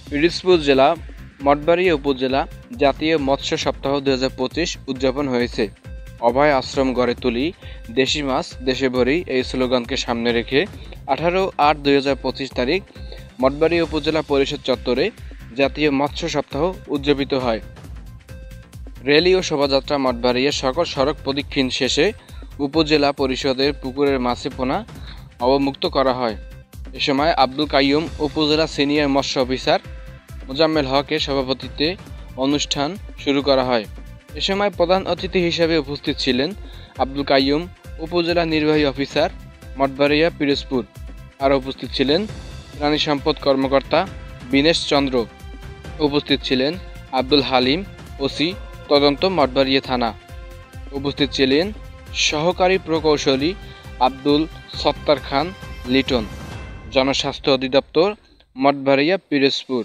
পিরোজপুর জেলা মঠবাড়িয়া উপজেলা জাতীয় মৎস্য সপ্তাহ 2025 উদযাপন হয়েছে। অভয় আশ্রম গড়ে তুলি, দেশি মাছ দেশে ভরি এই স্লোগানকে সামনে রেখে 18/8/2025 তারিখ মঠবাড়িয়া উপজেলা পরিষদ চত্বরে জাতীয় মৎস্য সপ্তাহ উদযাপিত হয়। র্যালি ও শোভাযাত্রা মঠবাড়িয়া সকল সড়ক প্রদক্ষিণ শেষে উপজেলা পরিষদের পুকুরের মাছে পোনা অবমুক্ত করা হয়। এ সময় আব্দুল কাইয়ুম উপজেলা সিনিয়র মৎস্য অফিসার মোজাম্মেল হকের সভাপতিত্বে অনুষ্ঠান শুরু করা হয়। এ সময় প্রধান অতিথি হিসেবে উপস্থিত ছিলেন আব্দুল কাইয়ুম উপজেলা নির্বাহী অফিসার মঠবাড়িয়া পিরোজপুর। আর উপস্থিত ছিলেন প্রাণী সম্পদ কর্মকর্তা বিনেশ চন্দ্র। উপস্থিত ছিলেন আব্দুল হালিম ওসি তদন্ত মঠবাড়িয়া থানা। উপস্থিত ছিলেন সহকারী প্রকৌশলী আব্দুল সত্তার খান লিটন, জনস্বাস্থ্য অধিদপ্তর মঠবাড়িয়া পিরোজপুর।